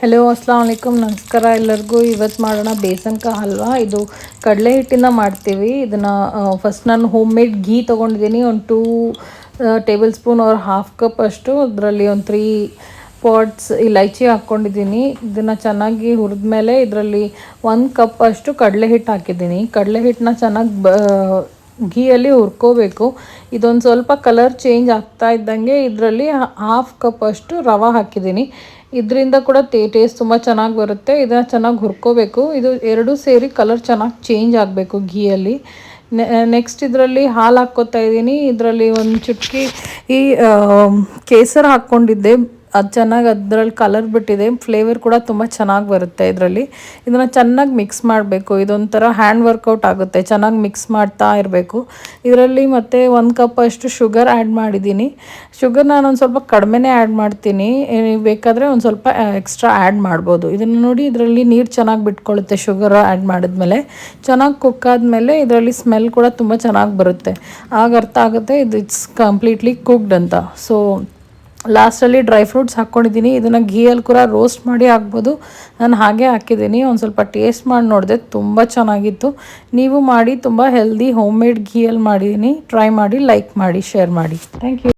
Hello Assam ವಲೈಕುಮ್, ನಮಸ್ಕಾರ ಎಲ್ಲರಿಗೂ. ಇವತ್ತು ಮಾಡೋಣ ಬೇಸನ್ ಕಾ ಹಲ್ವಾ. ಇದು ಕಡಲೆ ಹಿಟ್ಟಿಂದ ಮಾಡ್ತೀವಿ. ಇದನ್ನು ಫಸ್ಟ್ ನಾನು ಹೋಮ್ ಮೇಡ್ ಘೀ ತೊಗೊಂಡಿದ್ದೀನಿ. ಒಂದು 2 ಟೇಬಲ್ ಸ್ಪೂನ್ or ½ ಕಪ್ ಅಷ್ಟು. ಅದರಲ್ಲಿ ಒಂದು 3 ಪಾಟ್ಸ್ ಇಲೈಚಿ ಹಾಕ್ಕೊಂಡಿದ್ದೀನಿ. ಇದನ್ನು ಚೆನ್ನಾಗಿ ಹುರಿದ್ಮೇಲೆ ಇದರಲ್ಲಿ 1 ಕಪ್ ಅಷ್ಟು ಕಡಲೆ ಹಿಟ್ಟು ಹಾಕಿದ್ದೀನಿ. ಕಡಲೆ ಹಿಟ್ಟನ್ನ ಚೆನ್ನಾಗಿ ಘೀಯಲ್ಲಿ ಹುರ್ಕೋಬೇಕು. ಇದೊಂದು ಸ್ವಲ್ಪ ಕಲರ್ ಚೇಂಜ್ ಆಗ್ತಾ ಇದ್ದಂಗೆ ಇದರಲ್ಲಿ ½ ಕಪ್ ಅಷ್ಟು ರವೆ ಹಾಕಿದ್ದೀನಿ. ಇದರಿಂದ ಕೂಡ ಟೇಸ್ಟ್ ತುಂಬ ಚೆನ್ನಾಗಿ ಬರುತ್ತೆ. ಇದನ್ನು ಚೆನ್ನಾಗಿ ಹುರ್ಕೋಬೇಕು. ಇದು ಎರಡೂ ಸೇರಿ ಕಲರ್ ಚೆನ್ನಾಗಿ ಚೇಂಜ್ ಆಗಬೇಕು ಘೀಯಲ್ಲಿ. ನೆಕ್ಸ್ಟ್ ಇದರಲ್ಲಿ ಹಾಲು ಹಾಕ್ಕೋತಾ ಇದ್ದೀನಿ. ಇದರಲ್ಲಿ ಒಂದು ಚುಟ್ಕಿ ಕೇಸರ ಹಾಕ್ಕೊಂಡಿದ್ದೆ. ಅದು ಚೆನ್ನಾಗಿ ಅದರಲ್ಲಿ ಕಲರ್ ಬಿಟ್ಟಿದೆ. ಫ್ಲೇವರ್ ಕೂಡ ತುಂಬ ಚೆನ್ನಾಗಿ ಬರುತ್ತೆ ಇದರಲ್ಲಿ. ಇದನ್ನು ಚೆನ್ನಾಗಿ ಮಿಕ್ಸ್ ಮಾಡಬೇಕು. ಇದೊಂಥರ ಹ್ಯಾಂಡ್ ವರ್ಕೌಟ್ ಆಗುತ್ತೆ. ಚೆನ್ನಾಗಿ ಮಿಕ್ಸ್ ಮಾಡ್ತಾ ಇರಬೇಕು. ಇದರಲ್ಲಿ ಮತ್ತು 1 ಕಪ್ ಅಷ್ಟು ಶುಗರ್ ಆ್ಯಡ್ ಮಾಡಿದ್ದೀನಿ. ಶುಗರ್ ನಾನೊಂದು ಸ್ವಲ್ಪ ಕಡಿಮೆನೇ ಆ್ಯಡ್ ಮಾಡ್ತೀನಿ. ನೀವು ಬೇಕಾದರೆ ಒಂದು ಸ್ವಲ್ಪ ಎಕ್ಸ್ಟ್ರಾ ಆ್ಯಡ್ ಮಾಡ್ಬೋದು. ಇದನ್ನು ನೋಡಿ, ಇದರಲ್ಲಿ ನೀರು ಚೆನ್ನಾಗಿ ಬಿಟ್ಕೊಳ್ಳುತ್ತೆ ಶುಗರ್ ಆ್ಯಡ್ ಮಾಡಿದ್ಮೇಲೆ. ಚೆನ್ನಾಗಿ ಕುಕ್ ಆದಮೇಲೆ ಇದರಲ್ಲಿ ಸ್ಮೆಲ್ ಕೂಡ ತುಂಬ ಚೆನ್ನಾಗಿ ಬರುತ್ತೆ. ಆಗ ಅರ್ಥ ಆಗುತ್ತೆ ಇದು ಇಟ್ಸ್ ಕಂಪ್ಲೀಟ್ಲಿ ಕುಕ್ಡ್ ಅಂತ. ಸೊ ಲಾಸ್ಟಲ್ಲಿ ಡ್ರೈ ಫ್ರೂಟ್ಸ್ ಹಾಕ್ಕೊಂಡಿದ್ದೀನಿ. ಇದನ್ನು ಘೀಯಲ್ಲಿ ಕೂಡ ರೋಸ್ಟ್ ಮಾಡಿ ಹಾಕ್ಬೋದು. ನಾನು ಹಾಗೆ ಹಾಕಿದ್ದೀನಿ. ಒಂದು ಸ್ವಲ್ಪ ಟೇಸ್ಟ್ ಮಾಡಿ ನೋಡಿದೆ, ತುಂಬ ಚೆನ್ನಾಗಿತ್ತು. ನೀವು ಮಾಡಿ, ತುಂಬ ಹೆಲ್ದಿ ಹೋಮ್ ಮೇಡ್ ಘೀಯಲ್ಲಿ ಮಾಡಿದ್ದೀನಿ. ಟ್ರೈ ಮಾಡಿ, ಲೈಕ್ ಮಾಡಿ, ಶೇರ್ ಮಾಡಿ. Thank you.